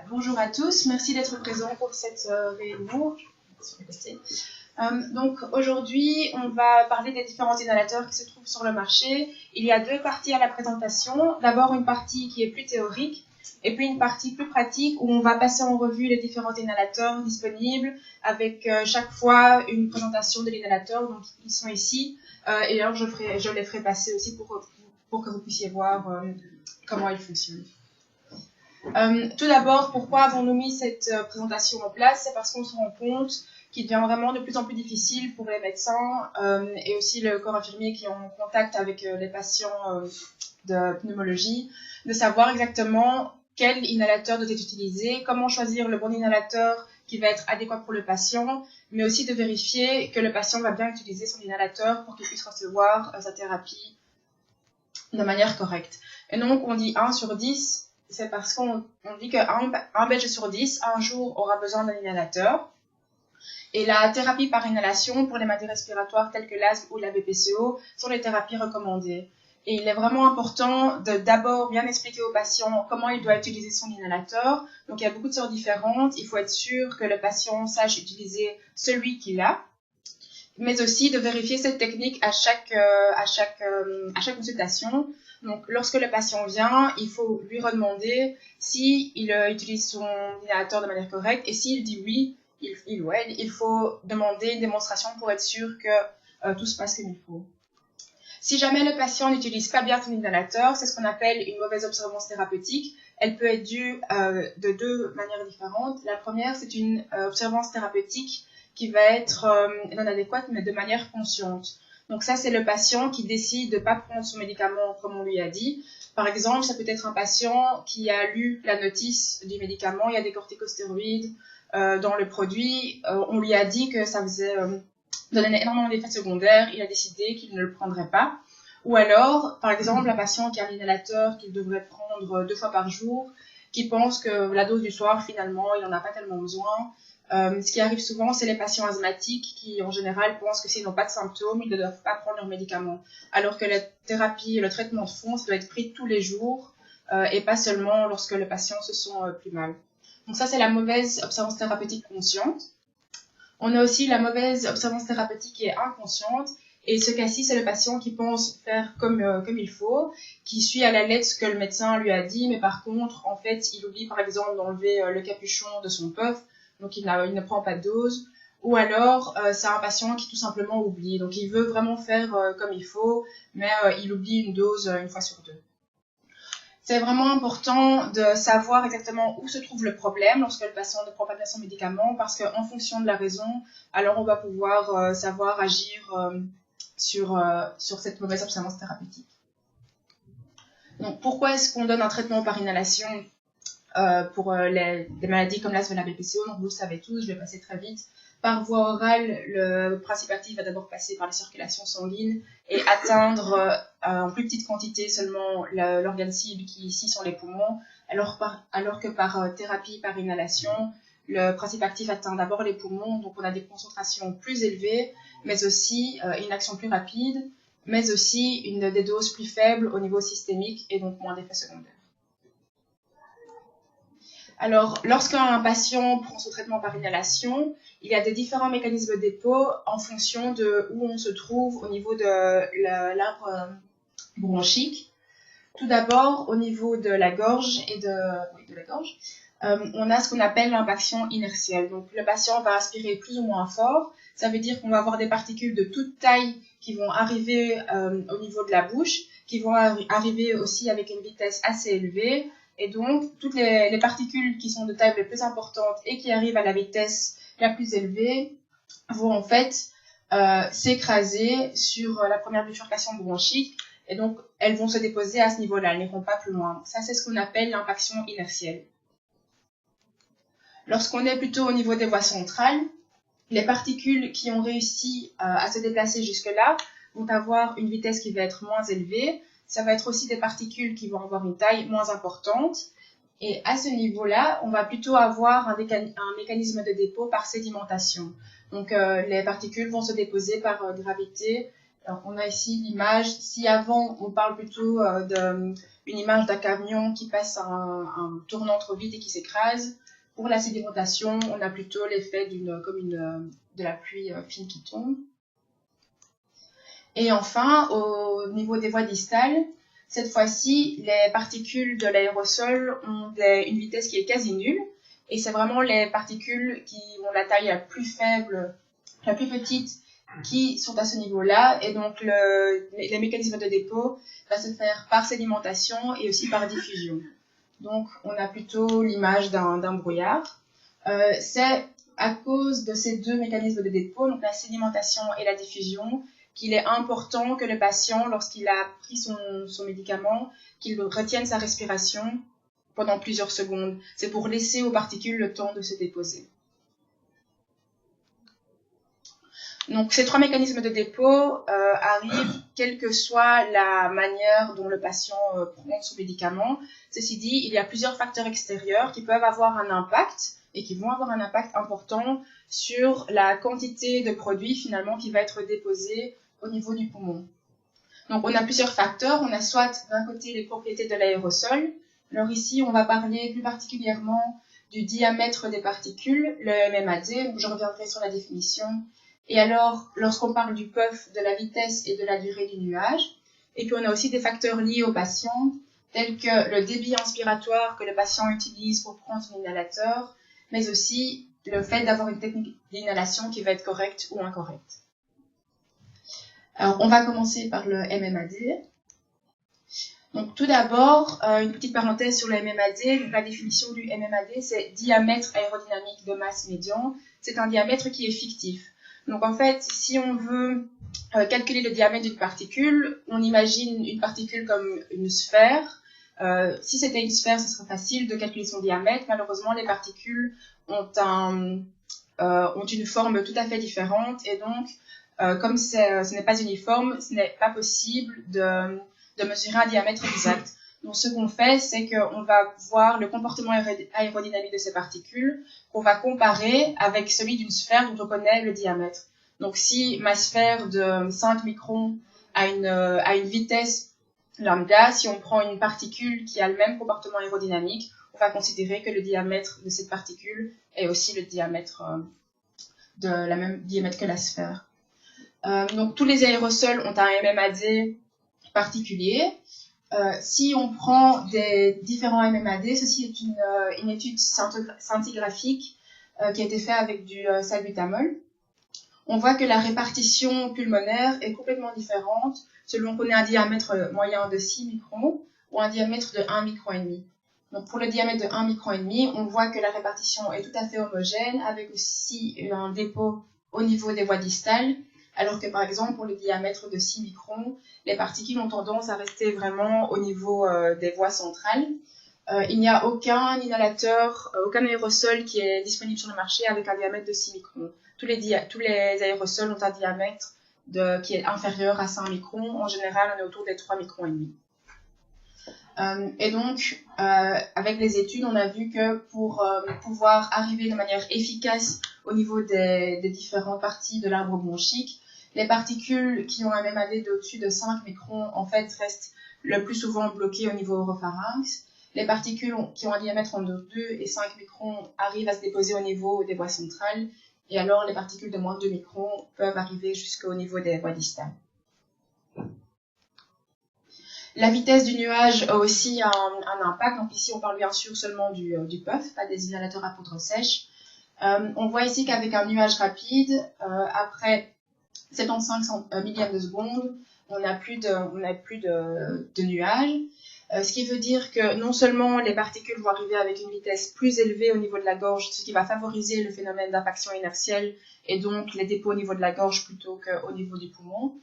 Bonjour à tous, merci d'être présents pour cette réunion. Donc aujourd'hui, on va parler des différents inhalateurs qui se trouvent sur le marché. Il y a deux parties à la présentation. D'abord une partie qui est plus théorique et puis une partie plus pratique où on va passer en revue les différents inhalateurs disponibles avec chaque fois une présentation de l'inhalateur. Donc ils sont ici et alors je les ferai passer aussi pour que vous puissiez voir comment ils fonctionnent. Tout d'abord, pourquoi avons-nous mis cette présentation en place? C'est parce qu'on se rend compte qu'il devient vraiment de plus en plus difficile pour les médecins et aussi le corps infirmier qui est en contact avec les patients de pneumologie, de savoir exactement quel inhalateur doit être utilisé, comment choisir le bon inhalateur qui va être adéquat pour le patient, mais aussi de vérifier que le patient va bien utiliser son inhalateur pour qu'il puisse recevoir sa thérapie de manière correcte. Et donc, on dit 1 sur 10, c'est parce qu'on dit qu'un Belge sur 10, un jour, aura besoin d'un inhalateur. Et la thérapie par inhalation pour les maladies respiratoires telles que l'asthme ou la BPCO sont les thérapies recommandées. Et il est vraiment important de d'abord bien expliquer au patient comment il doit utiliser son inhalateur. Donc, il y a beaucoup de sortes différentes. Il faut être sûr que le patient sache utiliser celui qu'il a, mais aussi de vérifier cette technique à chaque consultation. Donc, lorsque le patient vient, il faut lui redemander s'il utilise son inhalateur de manière correcte et s'il dit oui, il faut demander une démonstration pour être sûr que tout se passe comme il faut. Si jamais le patient n'utilise pas bien son inhalateur, c'est ce qu'on appelle une mauvaise observance thérapeutique. Elle peut être due de deux manières différentes. La première, c'est une observance thérapeutique qui va être non adéquate, mais de manière consciente. Donc ça, c'est le patient qui décide de ne pas prendre son médicament comme on lui a dit. Par exemple, ça peut être un patient qui a lu la notice du médicament, il y a des corticostéroïdes dans le produit, on lui a dit que ça donnait énormément d'effets secondaires, il a décidé qu'il ne le prendrait pas. Ou alors, par exemple, un patient qui a un inhalateur qu'il devrait prendre 2 fois par jour, qui pense que la dose du soir, finalement, il n'en a pas tellement besoin. Ce qui arrive souvent, c'est les patients asthmatiques qui, en général, pensent que s'ils n'ont pas de symptômes, ils ne doivent pas prendre leurs médicaments. Alors que la thérapie et le traitement de fond, ça doit être pris tous les jours et pas seulement lorsque le patient se sent plus mal. Donc ça, c'est la mauvaise observance thérapeutique consciente. On a aussi la mauvaise observance thérapeutique qui est inconsciente. Et ce cas-ci, c'est le patient qui pense faire comme il faut, qui suit à la lettre ce que le médecin lui a dit, mais par contre, en fait, il oublie par exemple d'enlever le capuchon de son puff. Donc il ne prend pas de dose, ou alors c'est un patient qui tout simplement oublie. Donc il veut vraiment faire comme il faut, mais il oublie une dose une fois sur 2. C'est vraiment important de savoir exactement où se trouve le problème lorsque le patient ne prend pas bien son médicament, parce qu'en fonction de la raison, alors on va pouvoir savoir agir sur cette mauvaise observance thérapeutique. Donc pourquoi est-ce qu'on donne un traitement par inhalation pour des maladies comme l'asthme et la BPCO? Donc vous le savez tous, je vais passer très vite. Par voie orale, le principe actif va d'abord passer par les circulations sanguines et atteindre en plus petite quantité seulement l'organe cible qui ici sont les poumons, alors que par thérapie par inhalation, le principe actif atteint d'abord les poumons, donc on a des concentrations plus élevées, mais aussi une action plus rapide, mais aussi des doses plus faibles au niveau systémique et donc moins d'effets secondaires. Alors, lorsqu'un patient prend son traitement par inhalation, il y a des différents mécanismes de dépôt en fonction de où on se trouve au niveau de l'arbre bronchique. Tout d'abord, au niveau de la gorge on a ce qu'on appelle l'impaction inertielle. Donc, le patient va aspirer plus ou moins fort. Ça veut dire qu'on va avoir des particules de toute taille qui vont arriver au niveau de la bouche, qui vont arriver aussi avec une vitesse assez élevée. Et donc, toutes les particules qui sont de taille la plus importante et qui arrivent à la vitesse la plus élevée vont en fait s'écraser sur la première bifurcation bronchique. Et donc, elles vont se déposer à ce niveau-là, elles n'iront pas plus loin. Ça, c'est ce qu'on appelle l'impaction inertielle. Lorsqu'on est plutôt au niveau des voies centrales, les particules qui ont réussi à se déplacer jusque-là vont avoir une vitesse qui va être moins élevée. Ça va être aussi des particules qui vont avoir une taille moins importante. Et à ce niveau-là, on va plutôt avoir un mécanisme de dépôt par sédimentation. Donc, les particules vont se déposer par gravité. Alors, on a ici l'image. Si avant, on parle plutôt d'une une image d'un camion qui passe un tournant trop vite et qui s'écrase. Pour la sédimentation, on a plutôt l'effet de la pluie fine qui tombe. Et enfin, au niveau des voies distales, cette fois-ci, les particules de l'aérosol ont une vitesse qui est quasi nulle. Et c'est vraiment les particules qui ont la taille la plus faible, la plus petite, qui sont à ce niveau-là. Et donc, les mécanismes de dépôt va se faire par sédimentation et aussi par diffusion. Donc, on a plutôt l'image d'un brouillard. C'est à cause de ces deux mécanismes de dépôt, donc la sédimentation et la diffusion, qu'il est important que le patient, lorsqu'il a pris son médicament, qu'il retienne sa respiration pendant plusieurs secondes. C'est pour laisser aux particules le temps de se déposer. Donc, ces trois mécanismes de dépôt arrivent quelle que soit la manière dont le patient prend son médicament. Ceci dit, il y a plusieurs facteurs extérieurs qui peuvent avoir un impact et qui vont avoir un impact important sur la quantité de produit finalement qui va être déposé au niveau du poumon. Donc, on a plusieurs facteurs. On a soit d'un côté les propriétés de l'aérosol. Alors ici, on va parler plus particulièrement du diamètre des particules, le MMAD, où je reviendrai sur la définition. Et alors, lorsqu'on parle du puff, de la vitesse et de la durée du nuage. Et puis, on a aussi des facteurs liés au patient, tels que le débit inspiratoire que le patient utilise pour prendre son inhalateur, mais aussi le fait d'avoir une technique d'inhalation qui va être correcte ou incorrecte. Alors, on va commencer par le MMAD. Donc, tout d'abord, une petite parenthèse sur le MMAD. Donc, la définition du MMAD, c'est diamètre aérodynamique de masse médian. C'est un diamètre qui est fictif. Donc, en fait, si on veut calculer le diamètre d'une particule, on imagine une particule comme une sphère. Si c'était une sphère, ce serait facile de calculer son diamètre. Malheureusement, les particules ont une forme tout à fait différente. Et donc, comme ce n'est pas uniforme, ce n'est pas possible de mesurer un diamètre exact. Donc, ce qu'on fait, c'est qu'on va voir le comportement aérodynamique de ces particules, qu'on va comparer avec celui d'une sphère dont on connaît le diamètre. Donc, si ma sphère de 5 microns a une vitesse lambda, si on prend une particule qui a le même comportement aérodynamique, on va considérer que le diamètre de cette particule est aussi le diamètre la même diamètre que la sphère. Donc, tous les aérosols ont un MMAD particulier. Si on prend des différents MMAD, ceci est une étude scintigraphique qui a été faite avec du salbutamol. On voit que la répartition pulmonaire est complètement différente selon qu'on ait un diamètre moyen de 6 microns ou un diamètre de 1 micron et demi. Donc pour le diamètre de 1 micron et demi, on voit que la répartition est tout à fait homogène avec aussi un dépôt au niveau des voies distales, alors que par exemple pour le diamètre de 6 microns, les particules ont tendance à rester vraiment au niveau des voies centrales. Il n'y a aucun inhalateur, aucun aérosol qui est disponible sur le marché avec un diamètre de 6 microns. Tous les aérosols ont un diamètre qui est inférieur à 5 microns. En général, on est autour des 3 microns et demi. Et donc, avec les études, on a vu que pour pouvoir arriver de manière efficace au niveau des différentes parties de l'arbre bronchique, les particules qui ont un MMAD d'au-dessus de 5 microns, en fait, restent le plus souvent bloquées au niveau oropharynx. Les particules qui ont un diamètre entre 2 et 5 microns arrivent à se déposer au niveau des voies centrales. Et alors, les particules de moins de 2 microns peuvent arriver jusqu'au niveau des voies distales. La vitesse du nuage a aussi un impact. Donc ici, on parle bien sûr seulement du puff, pas des inhalateurs à poudre sèche. On voit ici qu'avec un nuage rapide, après 75 millièmes de seconde, on n'a plus de nuage. Ce qui veut dire que non seulement les particules vont arriver avec une vitesse plus élevée au niveau de la gorge, ce qui va favoriser le phénomène d'impaction inertielle et donc les dépôts au niveau de la gorge plutôt qu'au niveau du poumon.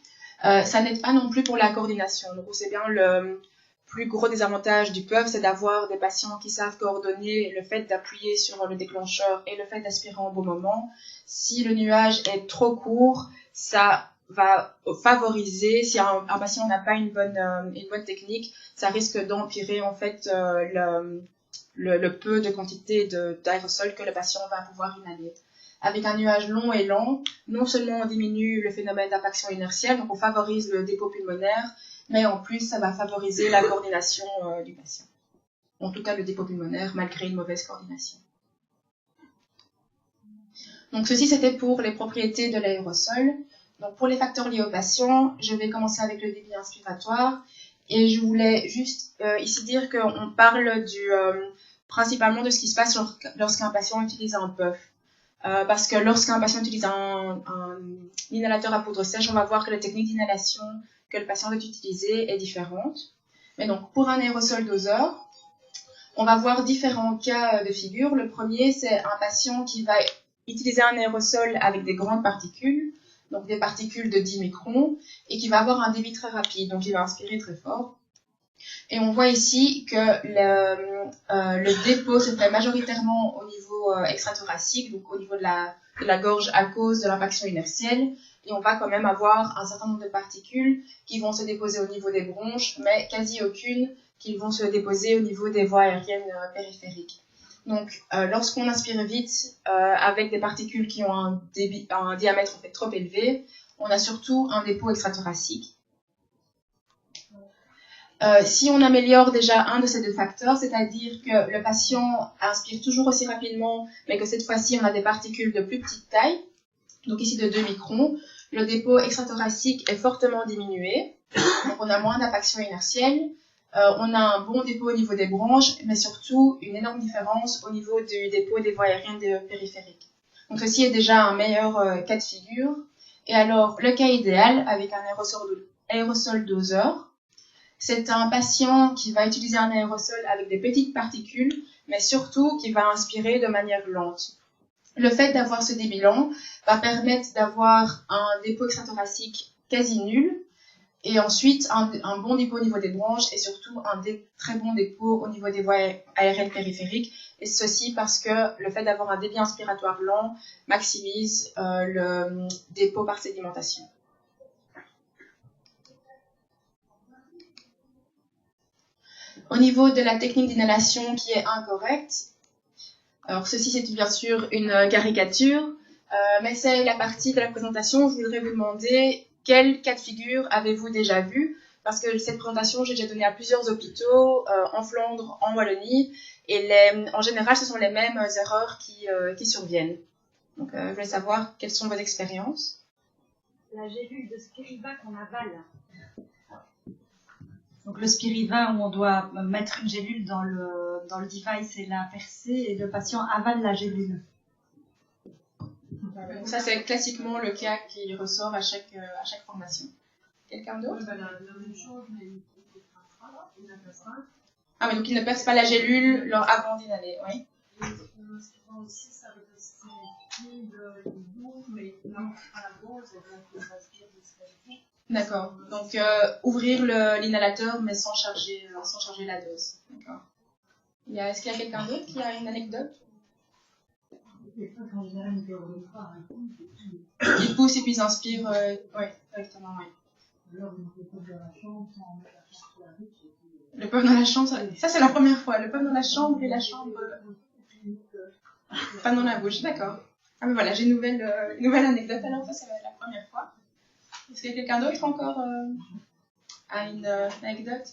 Ça n'aide pas non plus pour la coordination. Donc on sait bien le plus gros désavantage du puff, c'est d'avoir des patients qui savent coordonner le fait d'appuyer sur le déclencheur et le fait d'aspirer au bon moment. Si le nuage est trop court, ça va favoriser, si un patient n'a pas une bonne technique, ça risque d'empirer en fait le peu de quantité d'aérosol que le patient va pouvoir inhaler. Avec un nuage long et lent, non seulement on diminue le phénomène d'impaction inertielle, donc on favorise le dépôt pulmonaire, mais en plus, ça va favoriser la coordination du patient. En tout cas, le dépôt pulmonaire, malgré une mauvaise coordination. Donc, ceci, c'était pour les propriétés de l'aérosol. Donc, pour les facteurs liés au patient, je vais commencer avec le débit inspiratoire. Et je voulais juste ici dire qu'on parle principalement de ce qui se passe lorsqu'un patient utilise un puff. Parce que lorsqu'un patient utilise un inhalateur à poudre sèche, on va voir que la technique d'inhalation que le patient veut utiliser est différente. Mais donc, pour un aérosol doseur, on va voir différents cas de figure. Le premier, c'est un patient qui va utiliser un aérosol avec des grandes particules, donc des particules de 10 microns, et qui va avoir un débit très rapide, donc il va inspirer très fort. Et on voit ici que le dépôt se fait majoritairement au niveau extrathoracique, donc au niveau de la gorge à cause de l'impaction inertielle. Et on va quand même avoir un certain nombre de particules qui vont se déposer au niveau des bronches, mais quasi aucune qui vont se déposer au niveau des voies aériennes périphériques. Donc, lorsqu'on inspire vite avec des particules qui ont un diamètre en fait, trop élevé, on a surtout un dépôt extrathoracique. Si on améliore déjà un de ces deux facteurs, c'est-à-dire que le patient inspire toujours aussi rapidement, mais que cette fois-ci, on a des particules de plus petite taille, donc ici de 2 microns, le dépôt extrathoracique est fortement diminué, donc on a moins d'impaction inertielle, on a un bon dépôt au niveau des branches, mais surtout une énorme différence au niveau du dépôt des voies aériennes périphériques. Donc ceci est déjà un meilleur cas de figure. Et alors, le cas idéal avec un aérosol doseur, c'est un patient qui va utiliser un aérosol avec des petites particules, mais surtout qui va inspirer de manière lente. Le fait d'avoir ce débit lent va permettre d'avoir un dépôt extrathoracique quasi nul, et ensuite un bon dépôt au niveau des branches, et surtout un très bon dépôt au niveau des voies aériennes périphériques, et ceci parce que le fait d'avoir un débit inspiratoire lent maximise le dépôt par sédimentation. Au niveau de la technique d'inhalation qui est incorrecte, alors ceci c'est bien sûr une caricature, mais c'est la partie de la présentation où je voudrais vous demander quel cas de figure avez-vous déjà vu, parce que cette présentation j'ai déjà donnée à plusieurs hôpitaux, en Flandre, en Wallonie, et en général ce sont les mêmes erreurs qui surviennent. Donc je voulais savoir quelles sont vos expériences. La gélule de Spiriva qu'on avale. Donc le Spiriva où on doit mettre une gélule dans le device et la percer et le patient avale la gélule. Donc ça c'est classiquement le cas qui ressort à chaque formation. Quelqu'un d'autre? La même chose, mais il ne perce pas. Ah mais donc il ne perce pas la gélule avant d'inhaler, oui. Aussi, ça veut dire que mais non, à la dose, donc ça aspire jusqu'à. D'accord. Donc ouvrir l'inhalateur mais sans charger la dose. D'accord. Est-ce qu'il y a quelqu'un d'autre qui a une anecdote? Il pousse et puis il inspire. Oui, exactement, oui. Le puff dans la chambre, ça c'est la première fois. Le puff dans la chambre et la chambre. Pas dans la bouche, d'accord. Ah mais voilà, j'ai une nouvelle anecdote. Alors ça c'est la première fois. Est-ce qu'il y a quelqu'un d'autre encore a une anecdote?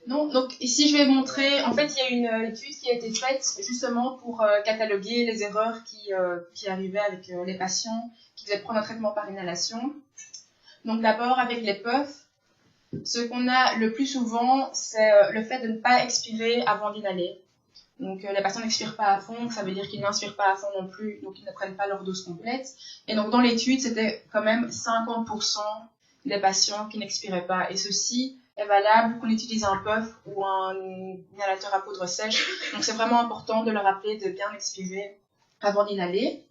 Non, donc ici je vais montrer, en fait il y a une étude qui a été faite justement pour cataloguer les erreurs qui arrivaient avec les patients qui devaient prendre un traitement par inhalation. Donc d'abord avec les puffs, ce qu'on a le plus souvent c'est le fait de ne pas expirer avant d'inhaler. Donc les patients n'expirent pas à fond, ça veut dire qu'ils n'inspirent pas à fond non plus, donc ils ne prennent pas leur dose complète. Et donc dans l'étude, c'était quand même 50% des patients qui n'expiraient pas. Et ceci est valable qu'on utilise un puff ou un inhalateur à poudre sèche. Donc c'est vraiment important de leur rappeler de bien expirer avant d'inhaler.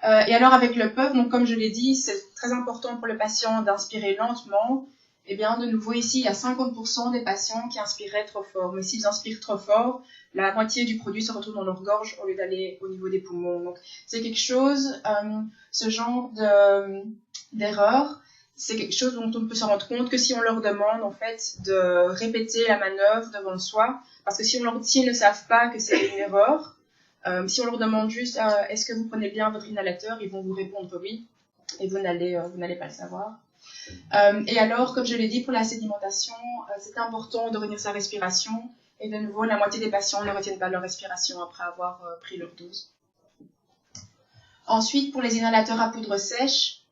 Et alors avec le puff, donc comme je l'ai dit, c'est très important pour le patient d'inspirer lentement. Et bien de nouveau ici, il y a 50% des patients qui inspiraient trop fort. Mais s'ils inspirent trop fort, la moitié du produit se retrouve dans leur gorge au lieu d'aller au niveau des poumons. Donc c'est quelque chose, ce genre d'erreur, c'est quelque chose dont on peut se rendre compte que si on leur demande en fait de répéter la manœuvre devant soi, parce que s'ils ne savent pas que c'est une erreur, si on leur demande juste est-ce que vous prenez bien votre inhalateur, ils vont vous répondre oui, et vous n'allez pas le savoir. Et alors, comme je l'ai dit, pour la sédimentation, c'est important de retenir sa respiration. Et de nouveau, la moitié des patients ne retiennent pas leur respiration après avoir pris leur dose. Ensuite, pour les inhalateurs à poudre sèche,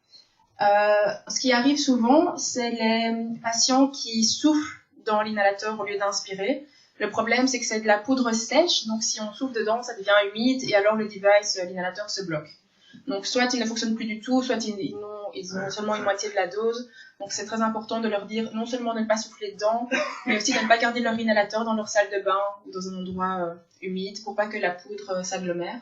ce qui arrive souvent, c'est les patients qui soufflent dans l'inhalateur au lieu d'inspirer. Le problème, c'est que c'est de la poudre sèche, donc si on souffle dedans, ça devient humide, et alors le device, l'inhalateur se bloque. Donc soit il ne fonctionne plus du tout, soit ils ont seulement une moitié de la dose. Donc c'est très important de leur dire non seulement de ne pas souffler dedans, mais aussi de ne pas garder leur inhalateur dans leur salle de bain ou dans un endroit humide pour pas que la poudre s'agglomère.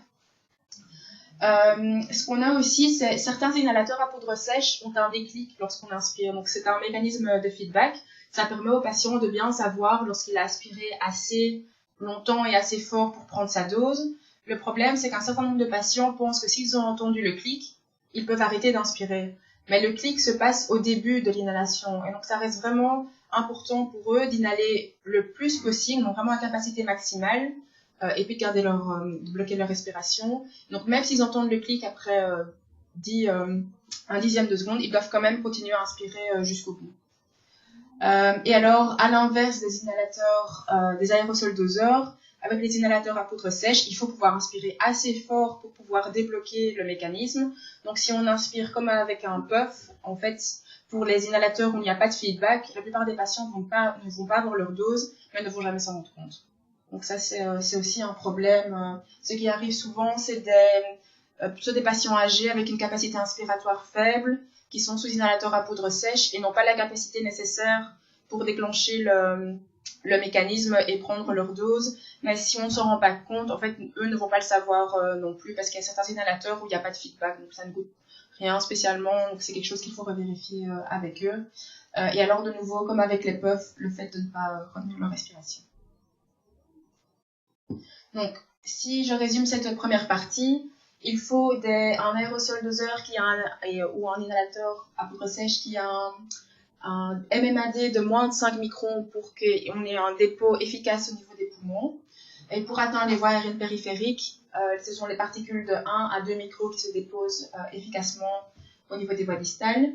Ce qu'on a aussi, c'est certains inhalateurs à poudre sèche ont un déclic lorsqu'on inspire. Donc c'est un mécanisme de feedback. Ça permet au patient de bien savoir lorsqu'il a aspiré assez longtemps et assez fort pour prendre sa dose. Le problème, c'est qu'un certain nombre de patients pensent que s'ils ont entendu le clic, ils peuvent arrêter d'inspirer. Mais le clic se passe au début de l'inhalation. Et donc, ça reste vraiment important pour eux d'inhaler le plus possible, donc vraiment à capacité maximale, et puis de bloquer leur respiration. Donc, même s'ils entendent le clic après un dixième de seconde, ils doivent quand même continuer à inspirer jusqu'au bout. Et alors, à l'inverse des inhalateurs, des aérosols doseurs, avec les inhalateurs à poudre sèche, il faut pouvoir inspirer assez fort pour pouvoir débloquer le mécanisme. Donc, si on inspire comme avec un puff, en fait, pour les inhalateurs où il n'y a pas de feedback, la plupart des patients ne vont pas avoir leur dose, mais ne vont jamais s'en rendre compte. Donc ça, c'est aussi un problème. Ce qui arrive souvent, c'est plutôt des patients âgés avec une capacité inspiratoire faible, qui sont sous inhalateur à poudre sèche et n'ont pas la capacité nécessaire pour déclencher le mécanisme et prendre leur dose. Mais si on ne s'en rend pas compte, en fait, eux ne vont pas le savoir non plus parce qu'il y a certains inhalateurs où il n'y a pas de feedback, donc ça ne coûte rien spécialement, donc c'est quelque chose qu'il faut revérifier avec eux. Et alors, de nouveau, comme avec les puffs, le fait de ne pas retenir leur respiration. Donc, si je résume cette première partie, il faut un aérosol doseur ou un inhalateur à poudre sèche qui a un MMAD de moins de 5 microns pour qu'on ait un dépôt efficace au niveau des poumons. Et pour atteindre les voies aériennes périphériques, ce sont les particules de 1 à 2 microns qui se déposent efficacement au niveau des voies distales.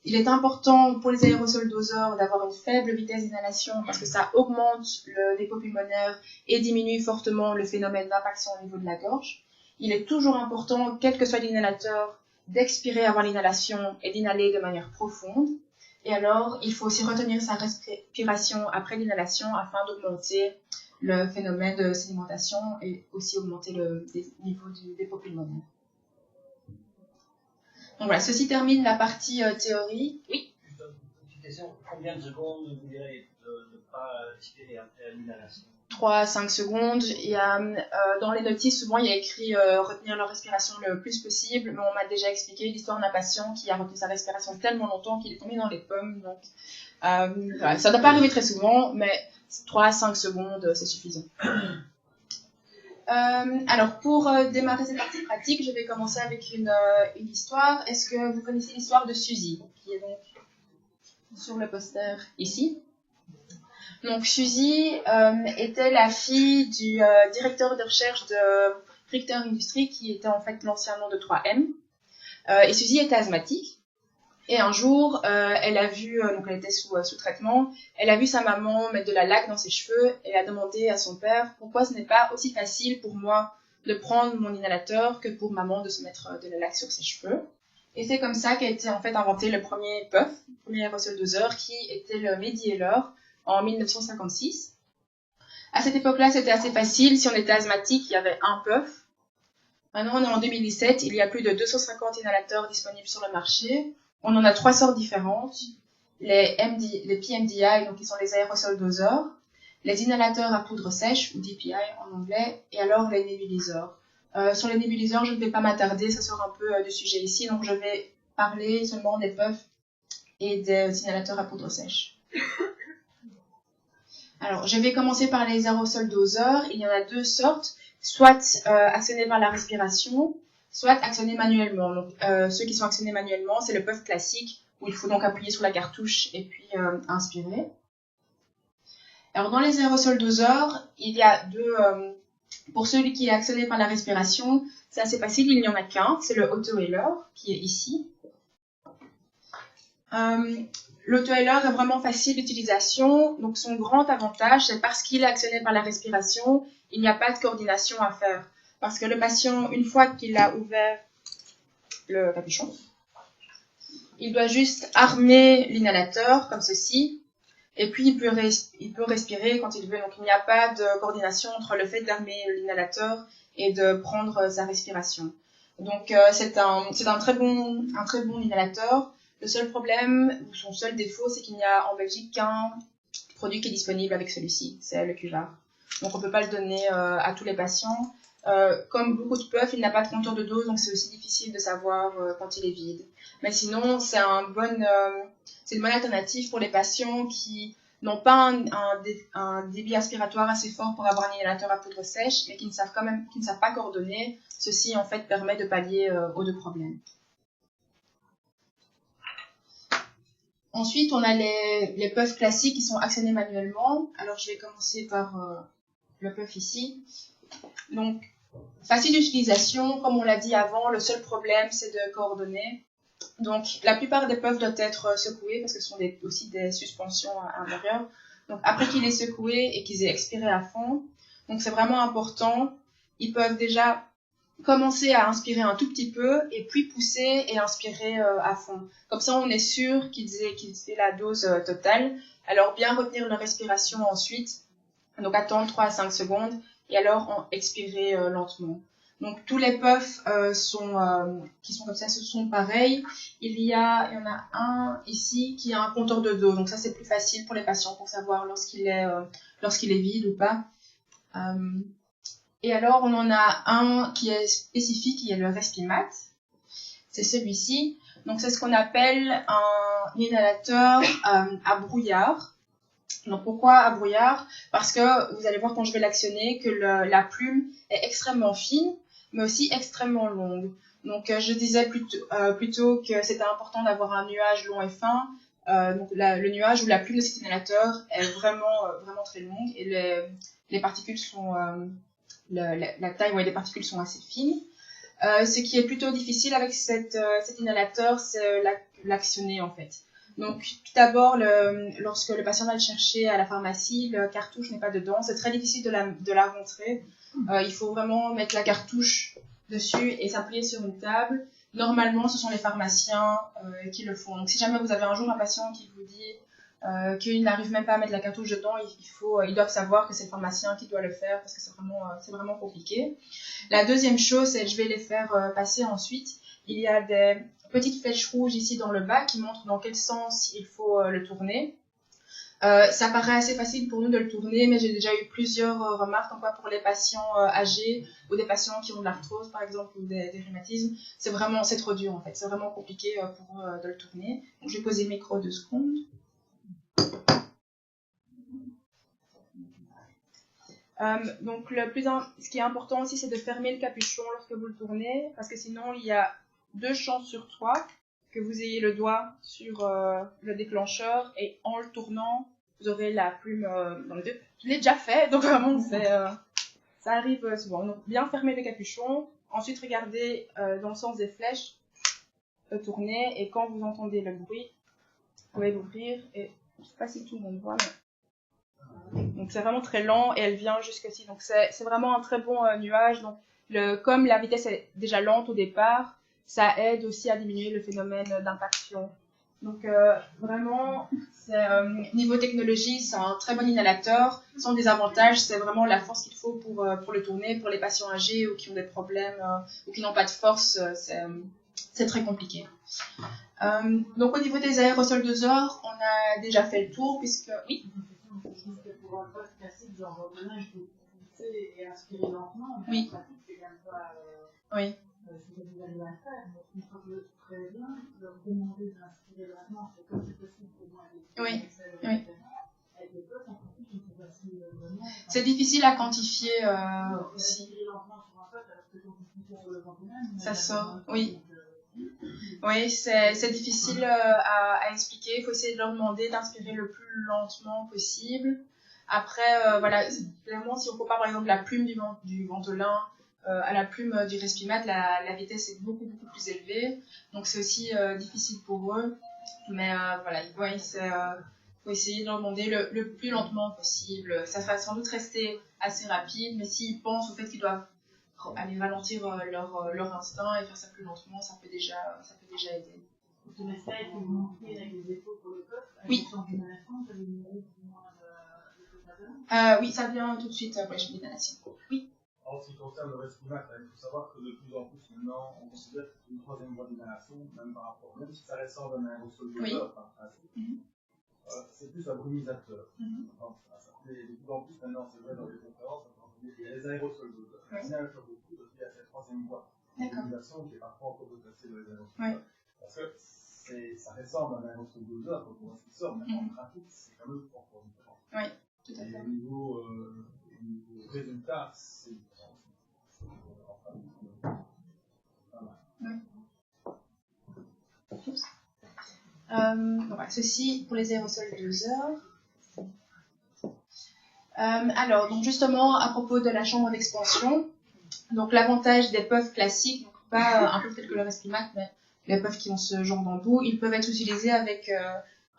Il est important pour les aérosols doseurs d'avoir une faible vitesse d'inhalation parce que ça augmente le dépôt pulmonaire et diminue fortement le phénomène d'impaction au niveau de la gorge. Il est toujours important, quel que soit l'inhalateur, d'expirer avant l'inhalation et d'inhaler de manière profonde. Et alors, il faut aussi retenir sa respiration après l'inhalation afin d'augmenter le phénomène de sédimentation et aussi augmenter le niveau du dépôt pulmonaire. Donc voilà, ceci termine la partie théorie. Oui. Juste une petite question, combien de secondes vous direz de ne pas respirer après l'inhalation? 3 à 5 secondes. Il y a, dans les notices, souvent, il y a écrit retenir leur respiration le plus possible, mais on m'a déjà expliqué l'histoire d'un patient qui a retenu sa respiration tellement longtemps qu'il est tombé dans les pommes. Donc, voilà, ça ne doit pas arriver très souvent, mais 3 à 5 secondes, c'est suffisant. Alors, pour démarrer cette partie pratique, je vais commencer avec une histoire. Est-ce que vous connaissez l'histoire de Suzy, qui est donc sur le poster ici? Donc, Suzy était la fille du directeur de recherche de Richter Industries, qui était en fait l'ancien nom de 3M. Et Suzy était asthmatique. Et un jour, elle a vu, donc elle était sous traitement, elle a vu sa maman mettre de la laque dans ses cheveux et elle a demandé à son père pourquoi ce n'est pas aussi facile pour moi de prendre mon inhalateur que pour maman de se mettre de la laque sur ses cheveux. Et c'est comme ça qu'a été en fait inventé le premier puff, le premier aérosol doseur qui était le Medialer en 1956. À cette époque-là, c'était assez facile. Si on était asthmatique, il y avait un puff. Maintenant, on est en 2017, il y a plus de 250 inhalateurs disponibles sur le marché. On en a 3 sortes différentes, les PMDI, donc qui sont les aérosols doseurs, les inhalateurs à poudre sèche, ou DPI en anglais, et alors les nébuliseurs. Sur les nébuliseurs, je ne vais pas m'attarder, ça sort un peu du sujet ici, donc je vais parler seulement des puffs et des inhalateurs à poudre sèche. Alors, je vais commencer par les aérosols doseurs. Il y en a 2 sortes, soit actionnés par la respiration, soit actionnés manuellement. Donc, ceux qui sont actionnés manuellement, c'est le puff classique, où il faut donc appuyer sur la cartouche et puis inspirer. Alors, dans les aérosols doseurs, il y a 2... pour celui qui est actionné par la respiration, c'est assez facile, il n'y en a qu'un, c'est le auto-inhaler, qui est ici. L'auto-inhaler est vraiment facile d'utilisation. Donc son grand avantage, c'est parce qu'il est actionné par la respiration, il n'y a pas de coordination à faire. Parce que le patient, une fois qu'il a ouvert le capuchon, il doit juste armer l'inhalateur comme ceci, et puis il peut respirer quand il veut. Donc il n'y a pas de coordination entre le fait d'armer l'inhalateur et de prendre sa respiration. Donc c'est un très bon inhalateur. Le seul problème, ou son seul défaut, c'est qu'il n'y a en Belgique qu'un produit qui est disponible avec celui-ci, c'est le Cuvard. Donc on ne peut pas le donner à tous les patients. Comme beaucoup de puffs, il n'a pas de compteur de dose, donc c'est aussi difficile de savoir quand il est vide. Mais sinon, c'est une bonne alternative pour les patients qui n'ont pas un débit aspiratoire assez fort pour avoir un inhalateur à poudre sèche, mais qui ne savent pas coordonner. Ceci, en fait, permet de pallier aux deux problèmes. Ensuite, on a les puffs classiques qui sont actionnés manuellement. Alors, je vais commencer par le puff ici. Donc, facile d'utilisation, comme on l'a dit avant, le seul problème, c'est de coordonner. Donc, la plupart des puffs doivent être secoués parce que ce sont aussi des suspensions à l'intérieur. Donc, après qu'il est secoué et qu'ils aient expiré à fond, donc c'est vraiment important, ils peuvent déjà commencer à inspirer un tout petit peu et puis pousser et inspirer à fond. Comme ça, on est sûr qu'ils aient la dose totale. Alors, bien retenir leur respiration ensuite. Donc, attendre 3 à 5 secondes et alors expirer lentement. Donc, tous les puffs qui sont comme ça, ce sont pareils. Il y en a un ici qui a un compteur de dose. Donc, ça, c'est plus facile pour les patients pour savoir lorsqu'il est vide ou pas. Et alors, on en a un qui est spécifique, qui est le Respimat. C'est celui-ci. Donc, c'est ce qu'on appelle un inhalateur à brouillard. Donc, pourquoi à brouillard? Parce que vous allez voir quand je vais l'actionner que la plume est extrêmement fine, mais aussi extrêmement longue. Donc, je disais plutôt que c'était important d'avoir un nuage long et fin. Donc, le nuage ou la plume de cet inhalateur est vraiment très longue et les particules sont... la taille des particules sont assez fines. Ce qui est plutôt difficile avec cet inhalateur, c'est l'actionner en fait. Donc tout d'abord, lorsque le patient va le chercher à la pharmacie, le cartouche n'est pas dedans, c'est très difficile de la rentrer. Il faut vraiment mettre la cartouche dessus et s'appuyer sur une table. Normalement, ce sont les pharmaciens qui le font. Donc si jamais vous avez un jour un patient qui vous dit qu'il n'arrive même pas à mettre la cartouche dedans, ils doivent savoir que c'est le pharmacien qui doit le faire parce que c'est vraiment compliqué. La deuxième chose, c'est que je vais les faire passer ensuite. Il y a des petites flèches rouges ici dans le bas qui montrent dans quel sens il faut le tourner. Ça paraît assez facile pour nous de le tourner, mais j'ai déjà eu plusieurs remarques en quoi pour les patients âgés ou des patients qui ont de l'arthrose par exemple ou des rhumatismes, c'est trop dur en fait, c'est vraiment compliqué pour eux de le tourner. Donc je vais poser le micro 2 secondes. Donc ce qui est important aussi, c'est de fermer le capuchon lorsque vous le tournez, parce que sinon il y a 2 chances sur 3 que vous ayez le doigt sur le déclencheur et en le tournant, vous aurez la plume dans le deux. Je l'ai déjà fait, donc vraiment ça arrive souvent. Donc bien fermer le capuchon, ensuite regardez dans le sens des flèches, le tourner et quand vous entendez le bruit, vous pouvez l'ouvrir et je ne sais pas si tout le monde voit, mais... Donc c'est vraiment très lent et elle vient jusqu'ici. Donc c'est vraiment un très bon nuage. Donc comme la vitesse est déjà lente au départ, ça aide aussi à diminuer le phénomène d'impaction. Donc vraiment, niveau technologie, c'est un très bon inhalateur. Son désavantage, c'est vraiment la force qu'il faut pour le tourner. Pour les patients âgés ou qui ont des problèmes ou qui n'ont pas de force, c'est très compliqué. Donc au niveau des aérosols doseurs, on a déjà fait le tour puisque... Oui. Pour un poste classique, genre maintenant il faut pousser et aspirer lentement, mais oui. En pratique, c'est quand même pas. Oui. C'est que vous allez la faire, donc une fois que le très bien, leur demander d'inspirer lentement, c'est comme c'est possible pour moi. Oui. Avec les postes, en pratique, il faut passer vraiment. C'est difficile à quantifier aussi. Aspirer lentement sur un poste, alors que quand on pousse sur le ventre même, ça sort, oui. Oui, c'est difficile à expliquer. Il faut essayer de leur demander d'inspirer le plus lentement possible. Après, voilà, clairement, si on compare par exemple la plume du Ventolin à la plume du Respimat, la vitesse est beaucoup plus élevée. Donc c'est aussi difficile pour eux. Mais voilà, ouais, faut essayer de leur demander le plus lentement possible. Ça va sans doute rester assez rapide, mais s'ils pensent au fait qu'ils doivent aller ralentir leur instinct et faire ça plus lentement, ça peut déjà aider. De ça, il faut montrer avec les épaules pour le coffre. Oui. Oui, ça vient tout de suite pour les champs d'inhalation. Oui. En ce qui concerne le respimat, il faut savoir que de plus en plus maintenant, on considère que c'est une troisième voie d'inhalation, même si ça ressemble à un aérosol doseur par principe, c'est plus un brumisateur. De plus en plus maintenant, c'est vrai dans les conférences, il y a les aérosols doseurs. Si un choc de poudre, il y a cette troisième voie d'inhalation qui est parfois encore déplacée dans les aérosols. Parce que ça ressemble à un aérosol doseur quand on voit ce qui sort, mais en pratique, c'est quand même fort différent. Oui, tout à fait. Et au niveau résultat, c'est différent. Ceci pour les aérosols doseurs. Alors, donc justement, à propos de la chambre d'expansion, donc l'avantage des puffs classiques, donc pas un peu tel que le Respimat, mais les puffs qui ont ce genre d'embout, ils peuvent être utilisés avec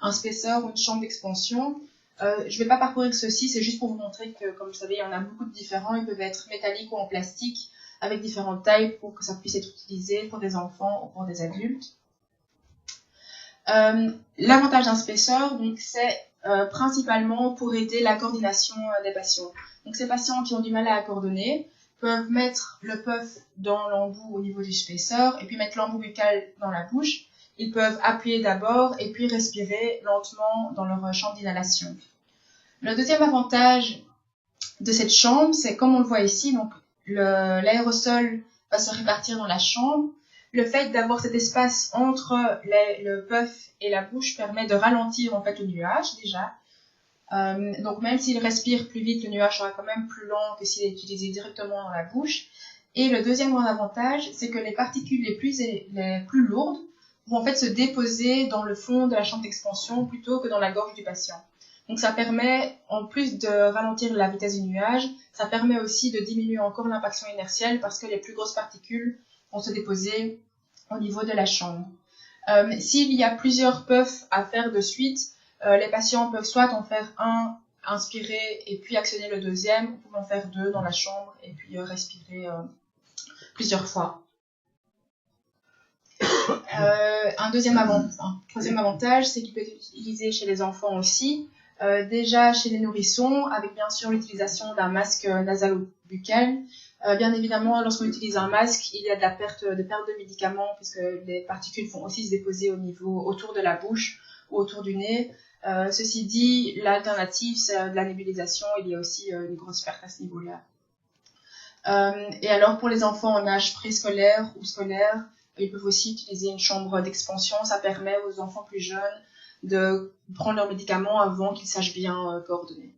un spacer ou une chambre d'expansion. Je ne vais pas parcourir ceci, c'est juste pour vous montrer que, comme vous savez, il y en a beaucoup de différents. Ils peuvent être métalliques ou en plastique, avec différentes tailles pour que ça puisse être utilisé pour des enfants ou pour des adultes. L'avantage d'un spacer, donc, c'est principalement pour aider la coordination des patients. Donc, ces patients qui ont du mal à coordonner peuvent mettre le puff dans l'embout au niveau du spacer et puis mettre l'embout buccal dans la bouche. Ils peuvent appuyer d'abord et puis respirer lentement dans leur chambre d'inhalation. Le deuxième avantage de cette chambre, c'est comme on le voit ici, donc l'aérosol va se répartir dans la chambre. Le fait d'avoir cet espace entre le puff et la bouche permet de ralentir en fait le nuage déjà. Donc même s'il respire plus vite, le nuage sera quand même plus lent que s'il est utilisé directement dans la bouche. Et le deuxième grand avantage, c'est que les particules les plus lourdes vont en fait se déposer dans le fond de la chambre d'expansion plutôt que dans la gorge du patient. Donc ça permet, en plus de ralentir la vitesse du nuage, ça permet aussi de diminuer encore l'impaction inertielle parce que les plus grosses particules vont se déposer au niveau de la chambre. S'il y a plusieurs puffs à faire de suite, les patients peuvent soit en faire un, inspirer et puis actionner le deuxième, ou peuvent en faire deux dans la chambre et puis respirer plusieurs fois. Un troisième avantage, c'est qu'il peut être utilisé chez les enfants aussi. Déjà chez les nourrissons, avec bien sûr l'utilisation d'un masque nasalo-buccal. Bien évidemment, lorsqu'on utilise un masque, il y a de la perte de médicaments, puisque les particules vont aussi se déposer autour de la bouche ou autour du nez. Ceci dit, l'alternative, c'est de la nébulisation. Il y a aussi une grosse perte à ce niveau-là. Et alors, pour les enfants en âge préscolaire ou scolaire, ils peuvent aussi utiliser une chambre d'expansion. Ça permet aux enfants plus jeunes de prendre leurs médicaments avant qu'ils sachent bien coordonner.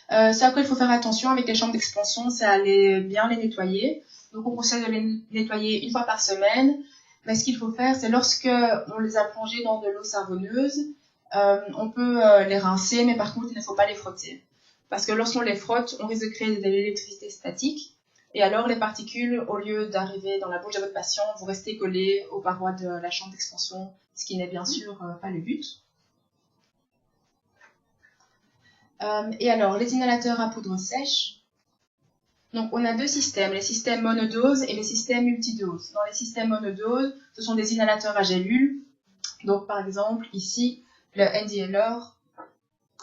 Ce à quoi il faut faire attention avec les chambres d'expansion, c'est à bien les nettoyer. Donc on conseille de les nettoyer une fois par semaine. Mais ce qu'il faut faire, c'est lorsque on les a plongés dans de l'eau savonneuse, on peut les rincer, mais par contre il ne faut pas les frotter. Parce que lorsqu'on les frotte, on risque de créer de l'électricité statique. Et alors les particules, au lieu d'arriver dans la bouche de votre patient, vont rester collées aux parois de la chambre d'expansion, ce qui n'est bien sûr pas le but. Et alors, les inhalateurs à poudre sèche. Donc, on a deux systèmes, les systèmes monodose et les systèmes multidose. Dans les systèmes monodose, ce sont des inhalateurs à gélules. Donc, par exemple, ici, le NDLR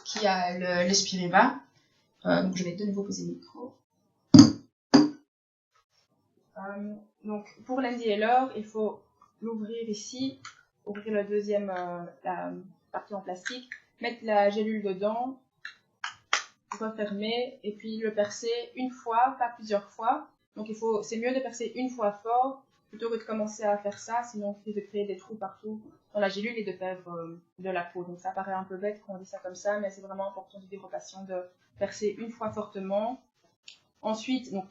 qui a le Spiriva. Donc, je vais de nouveau poser le micro. Donc, pour l'NDLR, il faut l'ouvrir ici, ouvrir la deuxième la partie en plastique, mettre la gélule dedans, refermer et puis le percer une fois, pas plusieurs fois. Donc c'est mieux de percer une fois fort plutôt que de commencer à faire ça, sinon on risque de créer des trous partout dans la gélule et de perdre de la peau. Donc ça paraît un peu bête quand on dit ça comme ça, mais c'est vraiment important de dire aux patients de percer une fois fortement. Ensuite, donc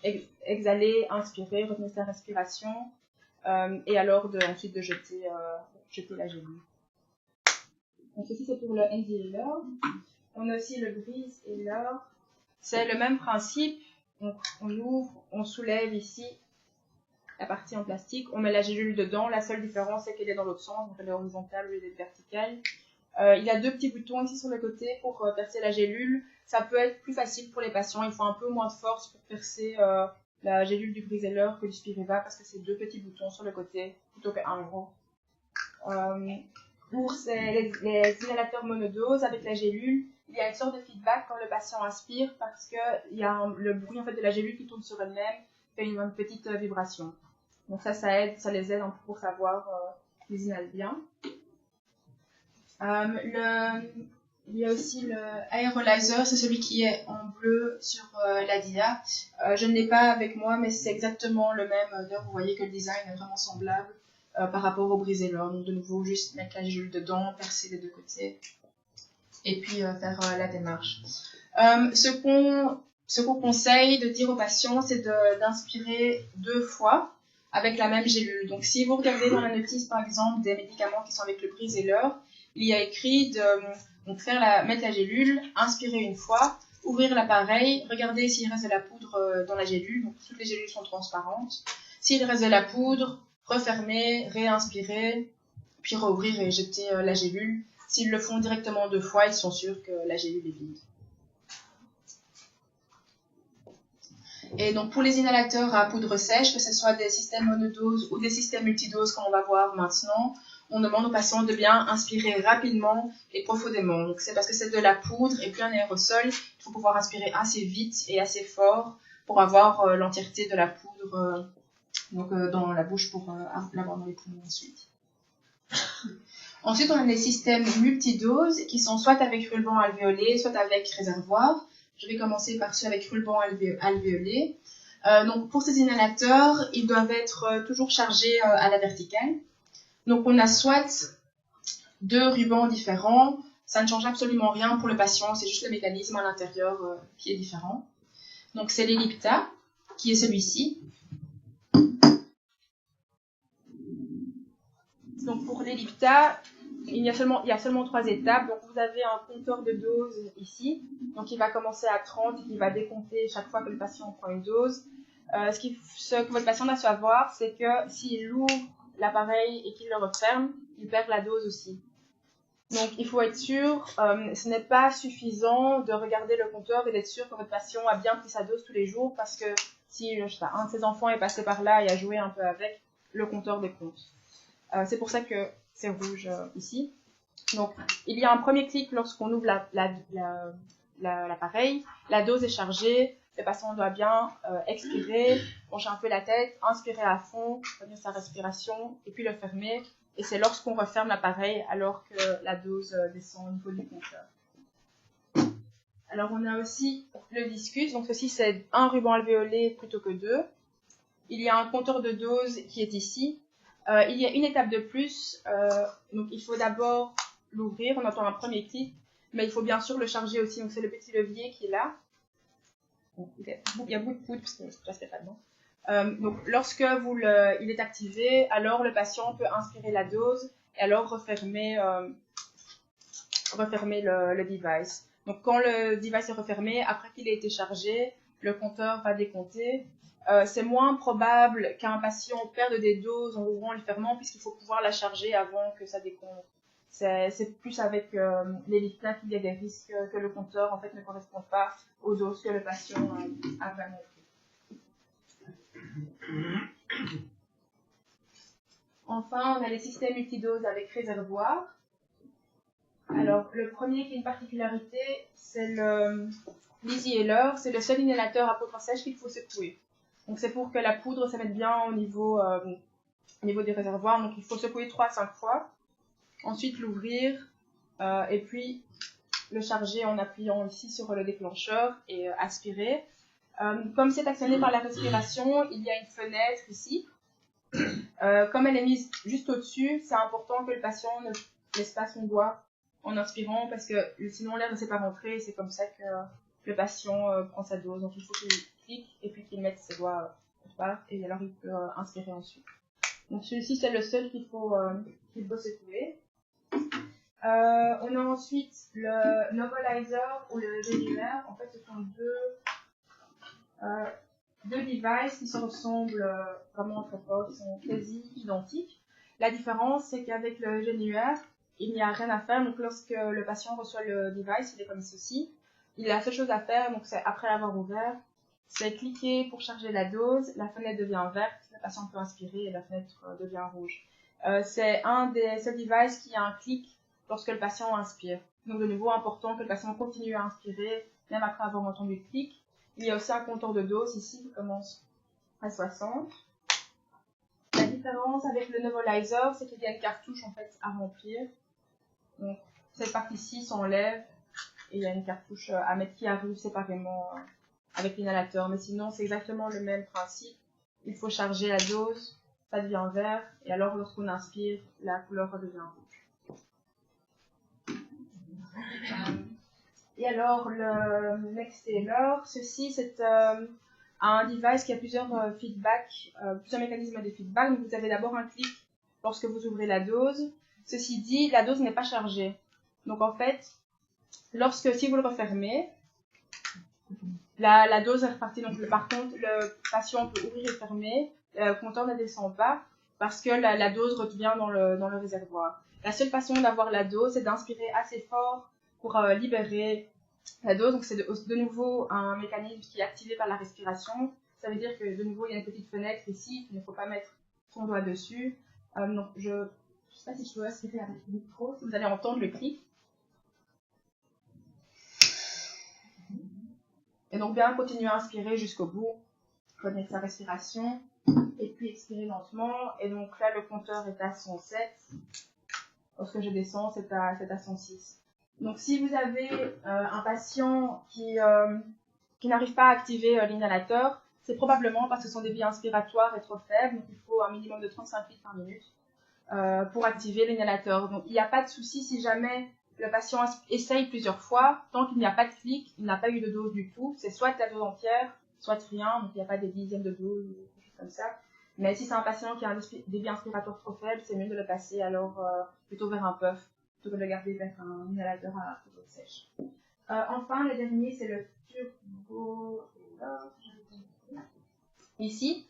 exhaler, inspirer, retenir sa respiration et alors ensuite de jeter la gélule. Donc ceci c'est pour le NDLR. On a aussi le brise et l'or. C'est le même principe. Donc, on ouvre, on soulève ici la partie en plastique, on met la gélule dedans. La seule différence, c'est qu'elle est dans l'autre sens, donc elle est horizontale au lieu d'être verticale. Il y a 2 petits boutons ici sur le côté pour percer la gélule. Ça peut être plus facile pour les patients. Il faut un peu moins de force pour percer la gélule du Briseler que du Spiriva parce que c'est 2 petits boutons sur le côté plutôt qu'un gros. Pour les inhalateurs monodoses avec la gélule, il y a une sorte de feedback quand le patient inspire parce que il y a le bruit en fait de la gélule qui tourne sur elle-même fait une petite vibration. Donc ça aide, ça les aide un peu pour savoir qu'ils inhalent bien. Il y a aussi le Aerolyzer, c'est celui qui est en bleu sur la dia. Je ne l'ai pas avec moi, mais c'est exactement le même. D'ailleurs, vous voyez que le design est vraiment semblable par rapport au Briseler. Donc de nouveau, juste mettre la gélule dedans, percer les 2 côtés, et puis faire la démarche. Ce qu'on conseille de dire aux patients, c'est d'inspirer 2 fois avec la même gélule. Donc si vous regardez dans la notice, par exemple, des médicaments qui sont avec le Briseler, il y a écrit de mettre la gélule, inspirer une fois, ouvrir l'appareil, regarder s'il reste de la poudre dans la gélule. Donc toutes les gélules sont transparentes. S'il reste de la poudre, refermer, réinspirer, puis rouvrir et jeter la gélule. S'ils le font directement 2 fois, ils sont sûrs que la gélule est vide. Et donc pour les inhalateurs à poudre sèche, que ce soit des systèmes monodoses ou des systèmes multidoses comme on va voir maintenant, on demande aux patients de bien inspirer rapidement et profondément. Donc c'est parce que c'est de la poudre et puis un aérosol, il faut pouvoir inspirer assez vite et assez fort pour avoir l'entièreté de la poudre dans la bouche pour l'avoir dans les poumons ensuite. Ensuite, on a des systèmes multidoses qui sont soit avec ruban alvéolé, soit avec réservoir. Je vais commencer par ceux avec ruban alvéolé. Donc pour ces inhalateurs, ils doivent être toujours chargés à la verticale. Donc on a soit 2 rubans différents, ça ne change absolument rien pour le patient, c'est juste le mécanisme à l'intérieur qui est différent. Donc c'est l'Ellipta, qui est celui-ci. Donc pour l'Ellipta, il y a seulement 3 étapes. Donc vous avez un compteur de dose ici, donc il va commencer à 30 et il va décompter chaque fois que le patient prend une dose. Ce que votre patient doit savoir, c'est que s'il ouvre l'appareil et qu'il le referme, il perd la dose aussi. Donc il faut être sûr, ce n'est pas suffisant de regarder le compteur et d'être sûr que votre patient a bien pris sa dose tous les jours parce que si un de ses enfants est passé par là et a joué un peu avec, le compteur décompte. C'est pour ça que c'est rouge ici. Donc il y a un premier clic lorsqu'on ouvre l'appareil, la dose est chargée, le patient doit bien expirer, pencher un peu la tête, inspirer à fond, retenir sa respiration et puis le fermer. Et c'est lorsqu'on referme l'appareil alors que la dose descend au niveau du compteur. Alors on a aussi le discus, donc ceci c'est un ruban alvéolé plutôt que 2. Il y a un compteur de dose qui est ici. Il y a une étape de plus, donc il faut d'abord l'ouvrir, on entend un premier clic, mais il faut bien sûr le charger aussi, donc c'est le petit levier qui est là. Bon, il y a beaucoup de poudre parce que je ne reste pas dedans. Donc lorsque il est activé, alors le patient peut inspirer la dose et alors refermer le device. Donc quand le device est refermé, après qu'il ait été chargé, le compteur va décompter. C'est moins probable qu'un patient perde des doses en ouvrant et le fermant puisqu'il faut pouvoir la charger avant que ça décompte. C'est plus avec l'Ellipta qu'il y a des risques que le compteur en fait ne corresponde pas aux doses que le patient a vraiment pris. Enfin, on a les systèmes multidoses avec réservoir. Alors, le premier qui a une particularité, c'est l'Easy Healer. C'est le seul inhalateur à poudre sèche qu'il faut secouer. Donc, c'est pour que la poudre se mette bien au niveau des réservoirs. Donc, il faut secouer 3 à 5 fois. Ensuite, l'ouvrir et puis le charger en appuyant ici sur le déclencheur et aspirer. Comme c'est actionné par la respiration, il y a une fenêtre ici. Comme elle est mise juste au-dessus, c'est important que le patient ne laisse pas son doigt en inspirant parce que sinon l'air ne sait pas rentrer et c'est comme ça que le patient prend sa dose. Donc il faut qu'il clique et puis qu'il mette ses doigts autre part et alors il peut inspirer ensuite. Donc celui-ci c'est le seul qu'il faut secouer. On a ensuite le nebulizer ou le gélulaire. En fait ce sont deux devices qui se ressemblent vraiment très fort, qui sont quasi identiques. La différence, c'est qu'avec le GNUR, il n'y a rien à faire. Donc, lorsque le patient reçoit le device, il est comme ceci. Il a la seule chose à faire, donc c'est après l'avoir ouvert, c'est cliquer pour charger la dose, la fenêtre devient verte, le patient peut inspirer et la fenêtre devient rouge. C'est un des seuls devices qui a un clic lorsque le patient inspire. Donc, de nouveau, important que le patient continue à inspirer, même après avoir entendu le clic. Il y a aussi un compteur de dose ici qui commence à 60. La différence avec le nebulizer, c'est qu'il y a une cartouche en fait à remplir. Donc, cette partie-ci s'enlève et il y a une cartouche à mettre qui arrive séparément avec l'inhalateur. Mais sinon, c'est exactement le même principe. Il faut charger la dose, ça devient vert, et alors lorsqu'on inspire, la couleur redevient rouge. Et alors, le Nextailor, ceci c'est un device qui a plusieurs feedbacks, plusieurs mécanismes de feedback. Donc, vous avez d'abord un clic lorsque vous ouvrez la dose. Ceci dit, la dose n'est pas chargée. Donc, en fait, si vous le refermez, la dose est repartie. Donc, par contre, le patient peut ouvrir et fermer. Le compteur ne descend pas parce que la dose revient dans le réservoir. La seule façon d'avoir la dose, c'est d'inspirer assez fort pour libérer la dose. Donc, c'est de nouveau un mécanisme qui est activé par la respiration. Ça veut dire que, de nouveau, il y a une petite fenêtre ici, qu'il ne faut pas mettre son doigt dessus. Donc, je ne sais pas si je peux aspirer avec le micro, si vous allez entendre le clic. Et donc, bien continuer à inspirer jusqu'au bout, connaître sa respiration, et puis expirer lentement. Et donc là, le compteur est à 107. Lorsque je descends, c'est à 106. Donc, si vous avez un patient qui n'arrive pas à activer l'inhalateur, c'est probablement parce que son débit inspiratoire est trop faible. Donc, il faut un minimum de 35 litres par minute pour activer l'inhalateur. Donc, il n'y a pas de souci si jamais le patient essaye plusieurs fois. Tant qu'il n'y a pas de clic, il n'a pas eu de dose du tout. C'est soit la dose entière, soit rien. Donc, il n'y a pas des dixièmes de dose ou quelque chose comme ça. Mais si c'est un patient qui a un débit inspiratoire trop faible, c'est mieux de le passer alors plutôt vers un puff, plutôt que de le garder vers un inhalateur à poudre sèche. Enfin, le dernier, c'est le Turbo Healer. Ici,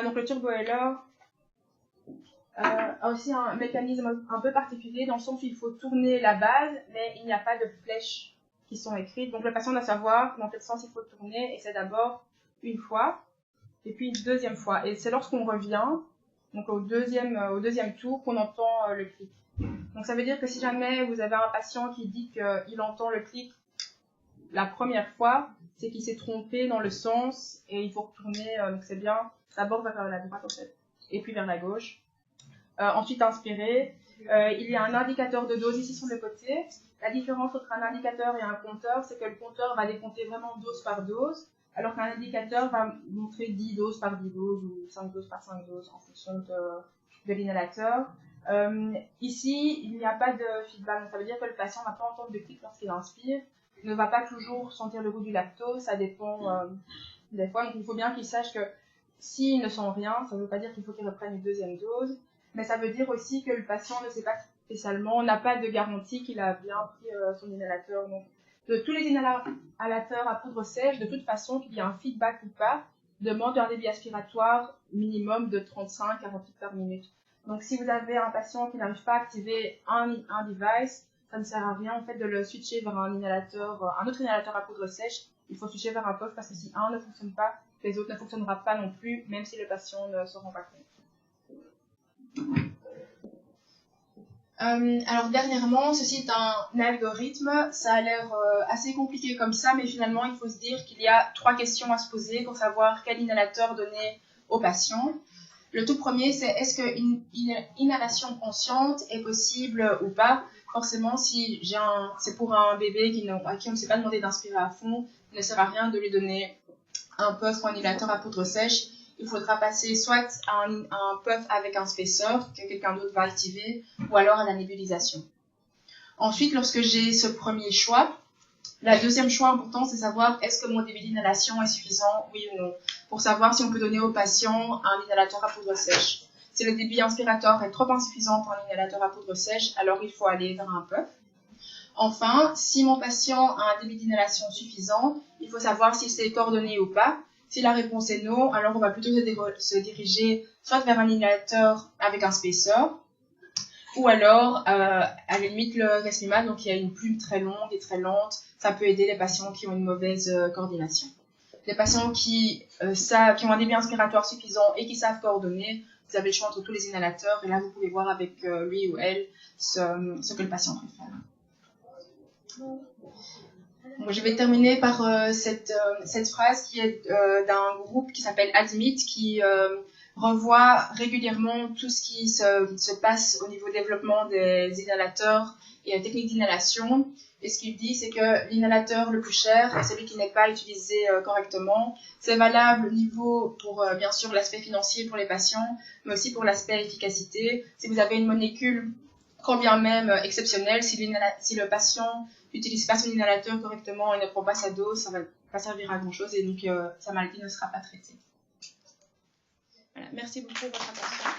donc le Turbo Healer a aussi un mécanisme un peu particulier dans le sens où il faut tourner la base, mais il n'y a pas de flèches qui sont écrites. Donc le patient doit savoir dans quel sens il faut tourner, et c'est d'abord une fois, et puis une deuxième fois. Et c'est lorsqu'on revient, donc au deuxième tour, qu'on entend le clic. Donc ça veut dire que si jamais vous avez un patient qui dit qu'il entend le clic la première fois, c'est qu'il s'est trompé dans le sens, et il faut retourner, donc c'est bien, d'abord vers la droite en fait, et puis vers la gauche. Ensuite inspirer. Il y a un indicateur de dose ici sur le côté. La différence entre un indicateur et un compteur, c'est que le compteur va décompter vraiment dose par dose, alors qu'un indicateur va montrer 10 doses par 10 doses ou 5 doses par 5 doses en fonction de l'inhalateur. Ici, il n'y a pas de feedback, donc ça veut dire que le patient ne va pas entendre de clic lorsqu'il inspire, il ne va pas toujours sentir le goût du lactose, ça dépend des fois. Donc il faut bien qu'il sache que s'il ne sent rien, ça ne veut pas dire qu'il faut qu'il reprenne une deuxième dose, mais ça veut dire aussi que le patient ne sait pas spécialement, on n'a pas de garantie qu'il a bien pris son inhalateur. Donc, de tous les inhalateurs à poudre sèche, de toute façon, qu'il y ait un feedback ou pas, demande un débit aspiratoire minimum de 35 à 48 par minute. Donc, si vous avez un patient qui n'arrive pas à activer un device, ça ne sert à rien en fait de le switcher vers un autre inhalateur à poudre sèche. Il faut switcher vers un puff parce que si un ne fonctionne pas, les autres ne fonctionneront pas non plus, même si le patient ne se rend pas compte. Alors dernièrement, ceci est un algorithme, ça a l'air assez compliqué comme ça, mais finalement il faut se dire qu'il y a 3 questions à se poser pour savoir quel inhalateur donner au patient. Le tout premier, c'est est-ce qu'une inhalation consciente est possible ou pas. Forcément, si c'est pour un bébé à qui on ne s'est pas demandé d'inspirer à fond, il ne sert à rien de lui donner un puff ou un inhalateur à poudre sèche. Il faudra passer soit à un puff avec un spaceur que quelqu'un d'autre va activer, ou alors à la nébulisation. Ensuite, lorsque j'ai ce premier choix, la deuxième choix important, c'est savoir est-ce que mon débit d'inhalation est suffisant, oui ou non, pour savoir si on peut donner au patient un inhalateur à poudre sèche. Si le débit inspiratoire est trop insuffisant pour un inhalateur à poudre sèche, alors il faut aller vers un puff. Enfin, si mon patient a un débit d'inhalation suffisant, il faut savoir si c'est coordonné ou pas. Si la réponse est non, alors on va plutôt se diriger soit vers un inhalateur avec un spacer, ou alors, à la limite, le Respimat, donc il y a une plume très longue et très lente, ça peut aider les patients qui ont une mauvaise coordination. Les patients qui ont un débit inspiratoire suffisant et qui savent coordonner, vous avez le choix entre tous les inhalateurs, et là vous pouvez voir avec lui ou elle ce que le patient préfère. Bon, je vais terminer par cette phrase qui est d'un groupe qui s'appelle ADMIT, qui revoit régulièrement tout ce qui se passe au niveau développement des inhalateurs et techniques d'inhalation. Et ce qu'il dit, c'est que l'inhalateur le plus cher est celui qui n'est pas utilisé correctement. C'est valable au niveau pour, bien sûr, l'aspect financier pour les patients, mais aussi pour l'aspect efficacité. Si vous avez une molécule, quand bien même exceptionnelle, si le patient n'utilise pas son inhalateur correctement et ne prend pas sa dose, ça ne va pas servir à grand-chose et donc sa maladie ne sera pas traitée. Voilà, merci beaucoup pour votre attention.